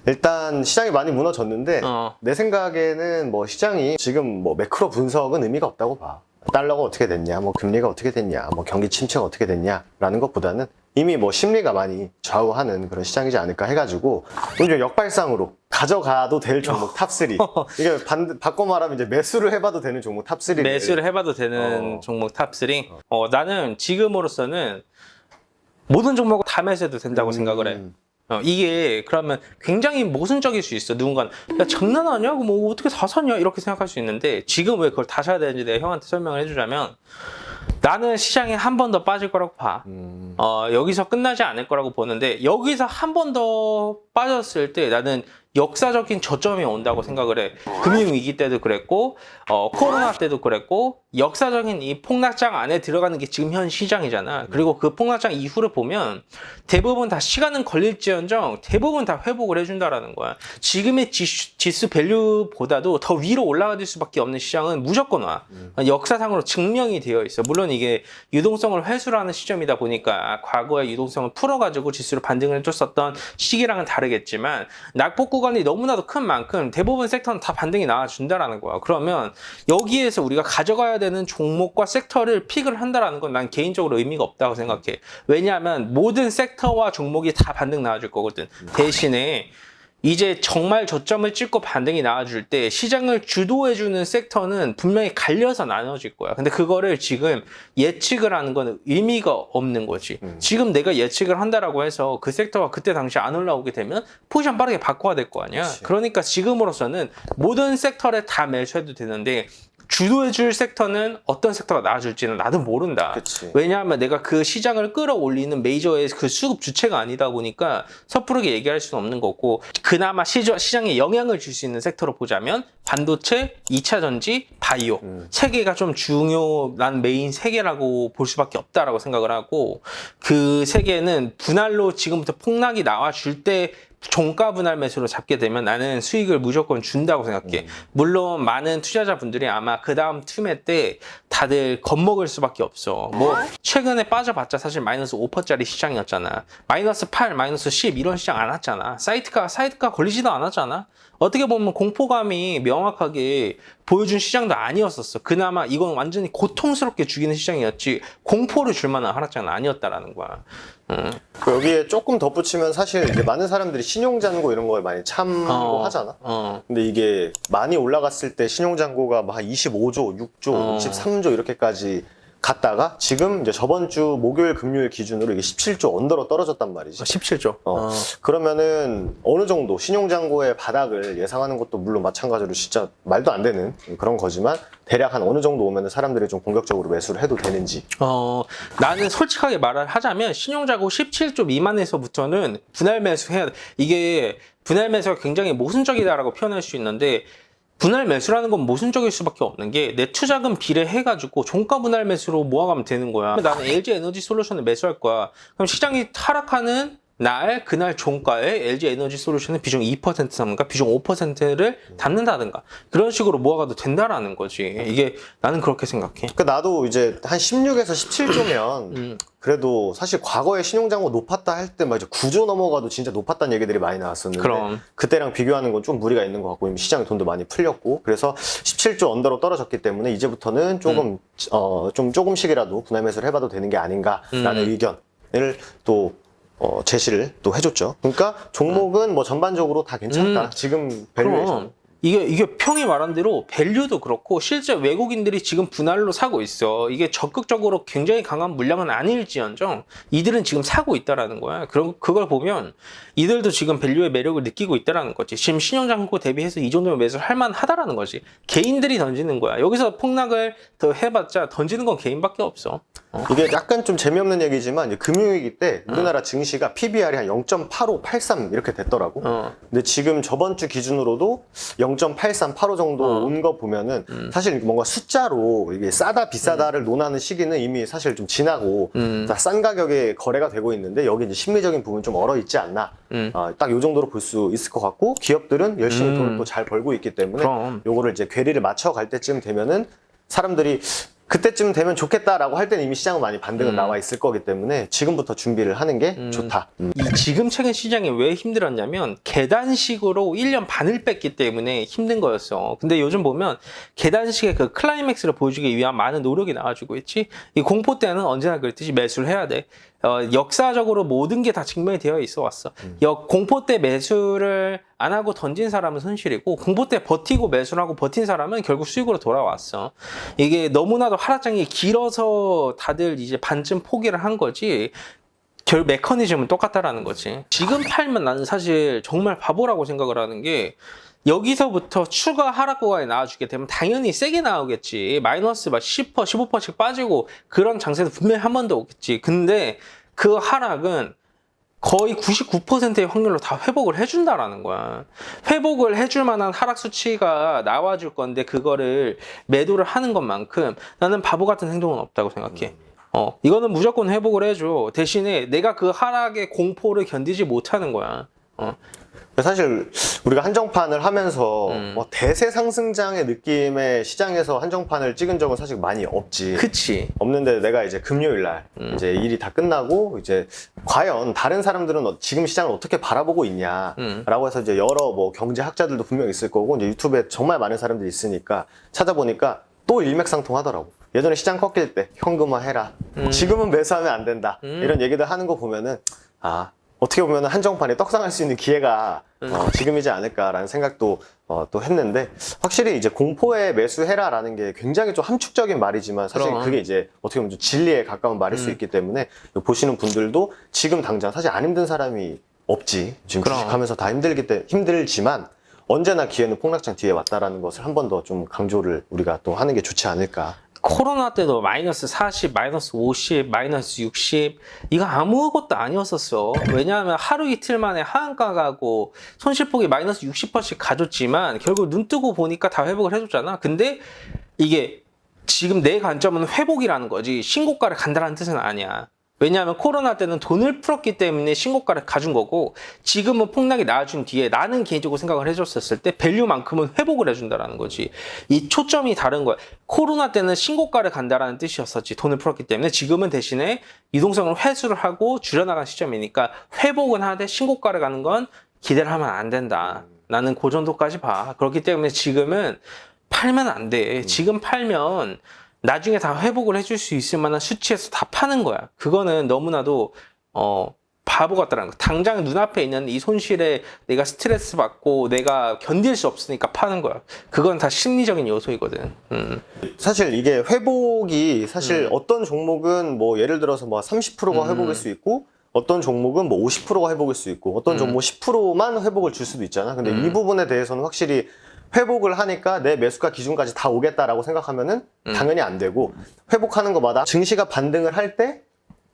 일단 시장이 많이 무너졌는데 내 생각에는 뭐 시장이 지금 뭐 매크로 분석은 의미가 없다고 봐. 달러가 어떻게 됐냐, 뭐 금리가 어떻게 됐냐, 뭐 경기 침체가 어떻게 됐냐라는 것보다는 이미 뭐 심리가 많이 좌우하는 그런 시장이지 않을까 해가지고 오늘 역발상으로 가져가도 될 종목 탑3. 이게 바꿔 말하면 이제 매수를 해봐도 되는 종목 탑3. 매수를 해봐도 되는 종목 탑3. 나는 지금으로서는 모든 종목을 다 매수해도 된다고 생각을 해. 이게 그러면 굉장히 모순적일 수 있어. 누군가는 야 장난 아니야? 뭐 어떻게 다 사냐? 이렇게 생각할 수 있는데 지금 왜 그걸 다 사야 되는지 내가 형한테 설명을 해주자면 나는 시장에 한 번 더 빠질 거라고 봐. 여기서 끝나지 않을 거라고 보는데 여기서 한 번 더 빠졌을 때 나는 역사적인 저점이 온다고 생각을 해. 금융위기 때도 그랬고 코로나 때도 그랬고 역사적인 이 폭락장 안에 들어가는 게 지금 현 시장이잖아. 그리고 그 폭락장 이후를 보면 대부분 다 시간은 걸릴지언정 대부분 다 회복을 해준다라는 거야. 지금의 지수 밸류보다도 더 위로 올라갈 수밖에 없는 시장은 무조건 와. 역사상으로 증명이 되어 있어. 물론 이게 유동성을 회수를 하는 시점이다 보니까 과거의 유동성을 풀어가지고 지수를 반등을 해줬었던 시기랑은 다르겠지만 낙폭 구간이 너무나도 큰 만큼 대부분 섹터는 다 반등이 나와준다라는 거야. 그러면 여기에서 우리가 가져가야 되는 종목과 섹터를 픽을 한다라는 건 난 개인적으로 의미가 없다고 생각해. 왜냐하면 모든 섹터와 종목이 다 반등 나와줄 거거든. 대신에 이제 정말 저점을 찍고 반등이 나와줄 때 시장을 주도해주는 섹터는 분명히 갈려서 나눠질 거야. 근데 그거를 지금 예측을 하는 건 의미가 없는 거지. 지금 내가 예측을 한다라고 해서 그 섹터가 그때 당시 안 올라오게 되면 포지션 빠르게 바꿔야 될 거 아니야. 그치. 그러니까 지금으로서는 모든 섹터를 다 매수해도 되는데 주도해줄 섹터는 어떤 섹터가 나와줄지는 나도 모른다. 그치. 왜냐하면 내가 그 시장을 끌어올리는 메이저의 그 수급 주체가 아니다 보니까 섣부르게 얘기할 수는 없는 거고 그나마 시장에 영향을 줄 수 있는 섹터로 보자면 반도체, 2차 전지, 바이오 세 개가 좀 중요한 메인 세 개라고 볼 수밖에 없다라고 생각을 하고 그 세 개는 분할로 지금부터 폭락이 나와줄 때 종가 분할 매수로 잡게 되면 나는 수익을 무조건 준다고 생각해. 물론 많은 투자자분들이 아마 그 다음 틈에 때 다들 겁먹을 수밖에 없어. 뭐 최근에 빠져봤자 사실 마이너스 5%짜리 시장이었잖아. 마이너스 8, 마이너스 10 이런 시장 안 왔잖아. 사이트가 걸리지도 않았잖아. 어떻게 보면 공포감이 명확하게 보여준 시장도 아니었었어. 그나마 이건 완전히 고통스럽게 죽이는 시장이었지 공포를 줄 만한 하락장은 아니었다라는 거야. 여기에 조금 덧붙이면 사실 이제 많은 사람들이 신용잔고 이런 거에 많이 참고하잖아. 근데 이게 많이 올라갔을 때 신용잔고가 막 25조, 6조, 63조 이렇게까지 갔다가 지금 이제 저번 주 목요일 금요일 기준으로 이게 17조 언더로 떨어졌단 말이지. 17조. 그러면은 어느 정도 신용잔고의 바닥을 예상하는 것도 물론 마찬가지로 진짜 말도 안 되는 그런 거지만 대략 한 어느 정도 오면은 사람들이 좀 공격적으로 매수를 해도 되는지. 나는 솔직하게 말을 하자면 신용자고 17조 미만에서부터는 분할 매수해야 돼. 이게 분할 매수가 굉장히 모순적이다라고 표현할 수 있는데 분할 매수라는 건 모순적일 수밖에 없는 게 내 투자금 비례해가지고 종가 분할 매수로 모아가면 되는 거야. 나는 LG 에너지 솔루션을 매수할 거야. 그럼 시장이 하락하는 그날 종가에 LG 에너지 솔루션의 비중 2% 삼는가 비중 5%를 담는다든가 그런 식으로 모아가도 된다라는 거지. 이게 나는 그렇게 생각해. 그러니까 나도 이제 한 16에서 17조면 그래도 사실 과거에 신용잔고 높았다 할 때 막 이제 9조 넘어가도 진짜 높았다는 얘기들이 많이 나왔었는데 그럼. 그때랑 비교하는 건 좀 무리가 있는 것 같고 이미 시장에 돈도 많이 풀렸고 그래서 17조 언더로 떨어졌기 때문에 이제부터는 조금 좀 조금씩이라도 분할 매수를 해봐도 되는 게 아닌가라는 의견을 또 제시를 또 해줬죠. 그러니까 종목은 뭐 전반적으로 다 괜찮다. 지금 밸류에이션. 이게 평이 말한 대로 밸류도 그렇고 실제 외국인들이 지금 분할로 사고 있어. 이게 적극적으로 굉장히 강한 물량은 아닐지언정 이들은 지금 사고 있다라는 거야. 그걸 보면 이들도 지금 밸류의 매력을 느끼고 있다라는 거지. 지금 신용잔고 대비해서 이 정도면 매수를 할 만하다라는 거지. 개인들이 던지는 거야. 여기서 폭락을 더 해봤자 던지는 건 개인밖에 없어. 이게 약간 좀 재미없는 얘기지만 이제 금융위기 때 우리나라 증시가 PBR이 한 0.85, 83 이렇게 됐더라고. 근데 지금 저번 주 기준으로도 0.83, 85 정도 온 거 보면은 사실 뭔가 숫자로 이게 싸다 비싸다를 논하는 시기는 이미 사실 좀 지나고 다 싼 가격에 거래가 되고 있는데 여기 이제 심리적인 부분 좀 얼어 있지 않나. 딱 요 정도로 볼 수 있을 것 같고 기업들은 열심히 돈을 또 잘 벌고 있기 때문에 그럼. 요거를 이제 괴리를 맞춰 갈 때쯤 되면은 사람들이 그때쯤 되면 좋겠다라고 할 때는 이미 시장은 많이 반등은 나와 있을 거기 때문에 지금부터 준비를 하는 게 좋다. 이 지금 최근 시장이 왜 힘들었냐면 계단식으로 1년 반을 뺐기 때문에 힘든 거였어. 근데 요즘 보면 계단식의 그 클라이맥스를 보여주기 위한 많은 노력이 나와주고 있지. 이 공포 때는 언제나 그랬듯이 매수를 해야 돼. 역사적으로 모든 게 다 증명이 되어 있어 왔어. 공포 때 매수를 안 하고 던진 사람은 손실이고, 공포 때 버티고 매수를 하고 버틴 사람은 결국 수익으로 돌아왔어. 이게 너무나도 하락장이 길어서 다들 이제 반쯤 포기를 한 거지. 결국 메커니즘은 똑같다라는 거지. 지금 팔면 나는 사실 정말 바보라고 생각을 하는 게, 여기서부터 추가 하락 구간에 나와주게 되면 당연히 세게 나오겠지. 마이너스 막 10%, 15%씩 빠지고 그런 장세도 분명히 한 번 더 오겠지. 근데 그 하락은 거의 99%의 확률로 다 회복을 해준다라는 거야. 회복을 해줄 만한 하락 수치가 나와줄 건데 그거를 매도를 하는 것만큼 나는 바보 같은 행동은 없다고 생각해. 이거는 무조건 회복을 해줘. 대신에 내가 그 하락의 공포를 견디지 못하는 거야. 사실 우리가 한정판을 하면서 뭐 대세 상승장의 느낌의 시장에서 한정판을 찍은 적은 사실 많이 없지. 그치. 없는데 내가 이제 금요일 날 이제 일이 다 끝나고 이제 과연 다른 사람들은 지금 시장을 어떻게 바라보고 있냐라고 해서 이제 여러 뭐 경제학자들도 분명 있을 거고 이제 유튜브에 정말 많은 사람들이 있으니까 찾아보니까 또 일맥상통하더라고. 예전에 시장 꺾일 때 현금화 해라. 지금은 매수하면 안 된다. 이런 얘기들 하는 거 보면은 어떻게 보면 한정판에 떡상할 수 있는 기회가 지금이지 않을까라는 생각도 또 했는데, 확실히 이제 공포에 매수해라라는 게 굉장히 좀 함축적인 말이지만 사실 그럼. 그게 이제 어떻게 보면 좀 진리에 가까운 말일 수 있기 때문에 보시는 분들도 지금 당장 사실 안 힘든 사람이 없지. 지금 그럼. 주식하면서 다 힘들지만 언제나 기회는 폭락장 뒤에 왔다라는 것을 한 번 더 좀 강조를 우리가 또 하는 게 좋지 않을까. 코로나 때도 마이너스 40, 마이너스 50, 마이너스 60 이거 아무것도 아니었었어. 왜냐하면 하루 이틀 만에 하한가 가고 손실폭이 마이너스 60%씩 가졌지만 결국 눈 뜨고 보니까 다 회복을 해줬잖아. 근데 이게 지금 내 관점은 회복이라는 거지 신고가를 간다는 뜻은 아니야. 왜냐하면 코로나 때는 돈을 풀었기 때문에 신고가를 가준 거고, 지금은 폭락이 나와준 뒤에 나는 개인적으로 생각을 해줬었을 때 밸류만큼은 회복을 해준다라는 거지. 이 초점이 다른 거야. 코로나 때는 신고가를 간다라는 뜻이었었지. 돈을 풀었기 때문에. 지금은 대신에 유동성을 회수를 하고 줄여나간 시점이니까 회복은 하되 신고가를 가는 건 기대를 하면 안 된다. 나는 그 정도까지 봐. 그렇기 때문에 지금은 팔면 안 돼. 지금 팔면 나중에 다 회복을 해줄 수 있을 만한 수치에서 다 파는 거야. 그거는 너무나도 바보 같다라는 거. 당장 눈앞에 있는 이 손실에 내가 스트레스 받고 내가 견딜 수 없으니까 파는 거야. 그건 다 심리적인 요소이거든. 사실 이게 회복이 사실 어떤 종목은 뭐 예를 들어서 뭐 30%가 회복일 수 있고, 어떤 종목은 뭐 50%가 회복일 수 있고, 어떤 종목 10%만 회복을 줄 수도 있잖아. 근데 이 부분에 대해서는 확실히 회복을 하니까 내 매수가 기준까지 다 오겠다라고 생각하면은 당연히 안 되고, 회복하는 것마다 증시가 반등을 할 때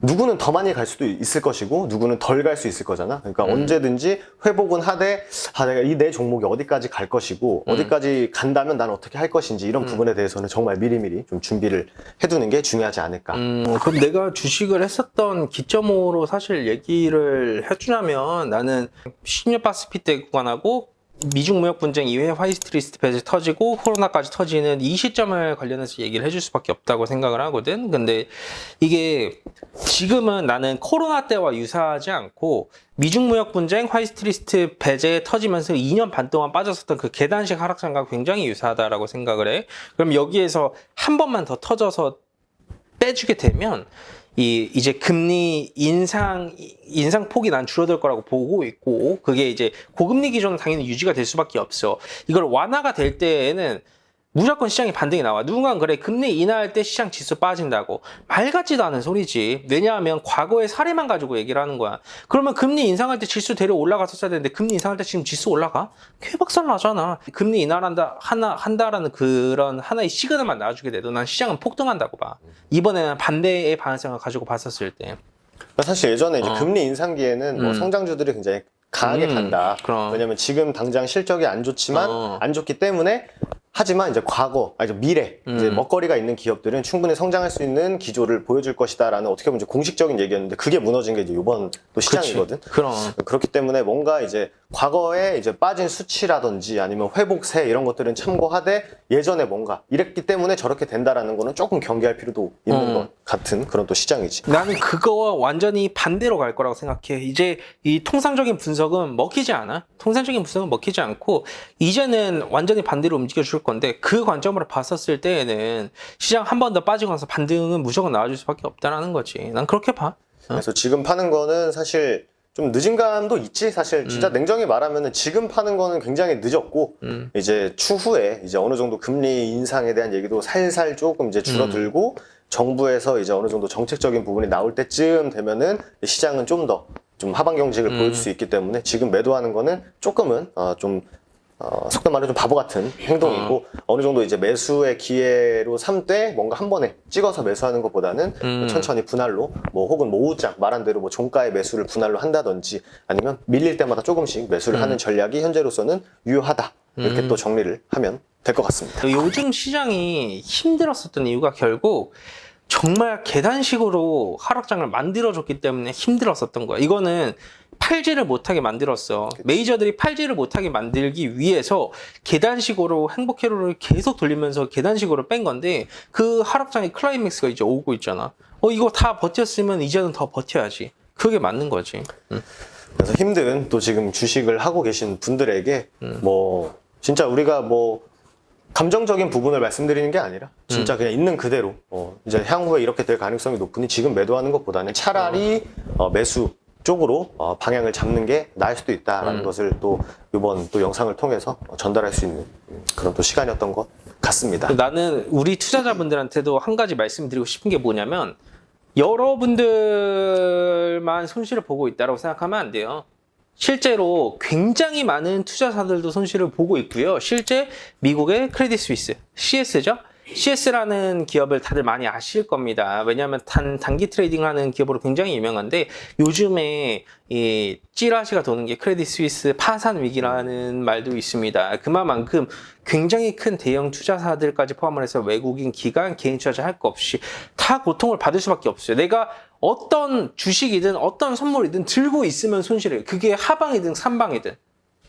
누구는 더 많이 갈 수도 있을 것이고 누구는 덜 갈 수 있을 거잖아. 그러니까 언제든지 회복은 하되 내가 이 내 종목이 어디까지 갈 것이고 어디까지 간다면 난 어떻게 할 것인지 이런 부분에 대해서는 정말 미리미리 좀 준비를 해두는 게 중요하지 않을까. 그럼 내가 주식을 했었던 기점으로 사실 얘기를 해주자면, 나는 신유 파시피텍 구간하고 미중 무역 분쟁 이후에 화이트리스트 배제 터지고 코로나까지 터지는 이 시점을 관련해서 얘기를 해줄 수밖에 없다고 생각을 하거든. 근데 이게 지금은 나는 코로나 때와 유사하지 않고 미중 무역 분쟁, 화이트리스트 배제 터지면서 2년 반 동안 빠졌었던 그 계단식 하락장과 굉장히 유사하다라고 생각을 해. 그럼 여기에서 한 번만 더 터져서 빼주게 되면 이제 금리 인상폭이 난 줄어들 거라고 보고 있고, 그게 이제 고금리 기조는 당연히 유지가 될 수밖에 없어. 이걸 완화가 될 때에는 무조건 시장이 반등이 나와. 누군가는 그래, 금리 인하할 때 시장 지수 빠진다고. 말 같지도 않은 소리지. 왜냐하면 과거의 사례만 가지고 얘기를 하는 거야. 그러면 금리 인상할 때 지수 대려 올라갔었어야 되는데 금리 인상할 때 지금 지수 올라가? 개박살 나잖아. 금리 한다라는 그런 하나의 시그널만 나와주게 돼도 난 시장은 폭등한다고 봐. 이번에는 반대의 방향성을 가지고 봤었을 때. 사실 예전에 이제 금리 인상기에는 뭐 성장주들이 굉장히 강하게 간다. 그럼. 왜냐면 지금 당장 실적이 안 좋지만 안 좋기 때문에, 하지만 이제 이제 미래, 이제 먹거리가 있는 기업들은 충분히 성장할 수 있는 기조를 보여줄 것이다라는 어떻게 보면 이제 공식적인 얘기였는데, 그게 무너진 게 이제 이번 또 시장이거든. 그럼. 그렇기 때문에 뭔가 이제 과거에 이제 빠진 수치라든지 아니면 회복세 이런 것들은 참고하되 예전에 뭔가 이랬기 때문에 저렇게 된다라는 거는 조금 경계할 필요도 있는 것 같은 그런 또 시장이지. 나는 그거와 완전히 반대로 갈 거라고 생각해. 이제 이 통상적인 분석은 먹히지 않아. 통상적인 분석은 먹히지 않고 이제는 완전히 반대로 움직여 줄 건데 그 관점으로 봤었을 때에는 시장 한 번 더 빠지고 나서 반등은 무조건 나와줄 수밖에 없다라는 거지. 난 그렇게 봐. 그래서 지금 파는 거는 사실 좀 늦은 감도 있지. 사실 진짜 냉정히 말하면은 지금 파는 거는 굉장히 늦었고 이제 추후에 이제 어느 정도 금리 인상에 대한 얘기도 살살 조금 이제 줄어들고 정부에서 이제 어느 정도 정책적인 부분이 나올 때쯤 되면은 시장은 좀 더 좀 하방 경직을 보여줄 수 있기 때문에 지금 매도하는 거는 조금은 속된 말로 좀 바보 같은 행동이고 어느 정도 이제 매수의 기회로 삼되 뭔가 한 번에 찍어서 매수하는 것보다는 뭐 천천히 분할로 뭐 혹은 모으장 말한 대로 뭐 종가의 매수를 분할로 한다든지 아니면 밀릴 때마다 조금씩 매수를 하는 전략이 현재로서는 유효하다 이렇게 또 정리를 하면 될 것 같습니다. 요즘 시장이 힘들었었던 이유가 결국 정말 계단식으로 하락장을 만들어줬기 때문에 힘들었었던 거야. 이거는 팔지를 못하게 만들었어. 메이저들이 팔지를 못하게 만들기 위해서 계단식으로 행복 회로를 계속 돌리면서 계단식으로 뺀 건데 그 하락장의 클라이맥스가 이제 오고 있잖아. 이거 다 버텼으면 이제는 더 버텨야지. 그게 맞는 거지. 그래서 힘든 또 지금 주식을 하고 계신 분들에게 뭐 진짜 우리가 뭐 감정적인 부분을 말씀드리는 게 아니라 진짜 그냥 있는 그대로 이제 향후에 이렇게 될 가능성이 높으니 지금 매도하는 것보다는 차라리 매수 쪽으로 방향을 잡는 게 나을 수도 있다라는 것을 또 이번 또 영상을 통해서 전달할 수 있는 그런 또 시간이었던 것 같습니다. 나는 우리 투자자분들한테도 한 가지 말씀드리고 싶은 게 뭐냐면 여러분들만 손실을 보고 있다고 생각하면 안 돼요. 실제로 굉장히 많은 투자사들도 손실을 보고 있고요. 실제 미국의 크레딧 스위스, CS죠? CS라는 기업을 다들 많이 아실 겁니다. 왜냐하면 단기 트레이딩 하는 기업으로 굉장히 유명한데 요즘에 이 찌라시가 도는 게 크레딧 스위스 파산 위기라는 말도 있습니다. 그만큼 굉장히 큰 대형 투자사들까지 포함을 해서 외국인 기관, 개인 투자자 할 거 없이 다 고통을 받을 수밖에 없어요. 내가 어떤 주식이든 어떤 선물이든 들고 있으면 손실해요. 그게 하방이든 삼방이든.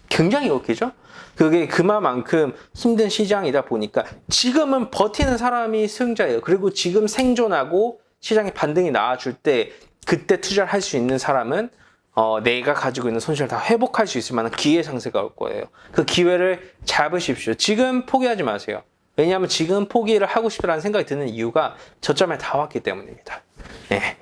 굉장히 웃기죠? 그게 그만큼 힘든 시장이다 보니까 지금은 버티는 사람이 승자예요. 그리고 지금 생존하고 시장에 반등이 나와줄 때 그때 투자를 할 수 있는 사람은 내가 가지고 있는 손실을 다 회복할 수 있을 만한 기회 상세가 올 거예요. 그 기회를 잡으십시오. 지금 포기하지 마세요. 왜냐하면 지금 포기를 하고 싶다는 생각이 드는 이유가 저점에 다 왔기 때문입니다. 네.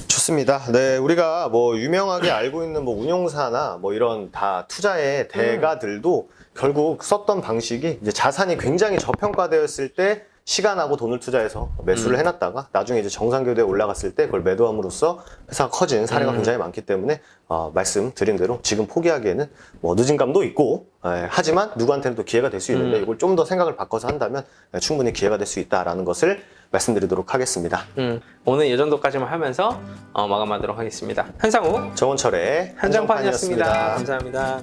좋습니다. 네, 우리가 뭐 유명하게 알고 있는 뭐 운용사나 뭐 이런 다 투자의 대가들도 결국 썼던 방식이 이제 자산이 굉장히 저평가되었을 때 시간하고 돈을 투자해서 매수를 해놨다가 나중에 이제 정상궤도에 올라갔을 때 그걸 매도함으로써 회사가 커진 사례가 굉장히 많기 때문에 말씀드린 대로 지금 포기하기에는 뭐 늦은 감도 있고 하지만 누구한테는 또 기회가 될 수 있는데 이걸 좀 더 생각을 바꿔서 한다면 충분히 기회가 될 수 있다라는 것을 말씀드리도록 하겠습니다. 오늘 이 정도까지만 하면서 마감하도록 하겠습니다. 한상우 정원철의 한정판이었습니다. 감사합니다.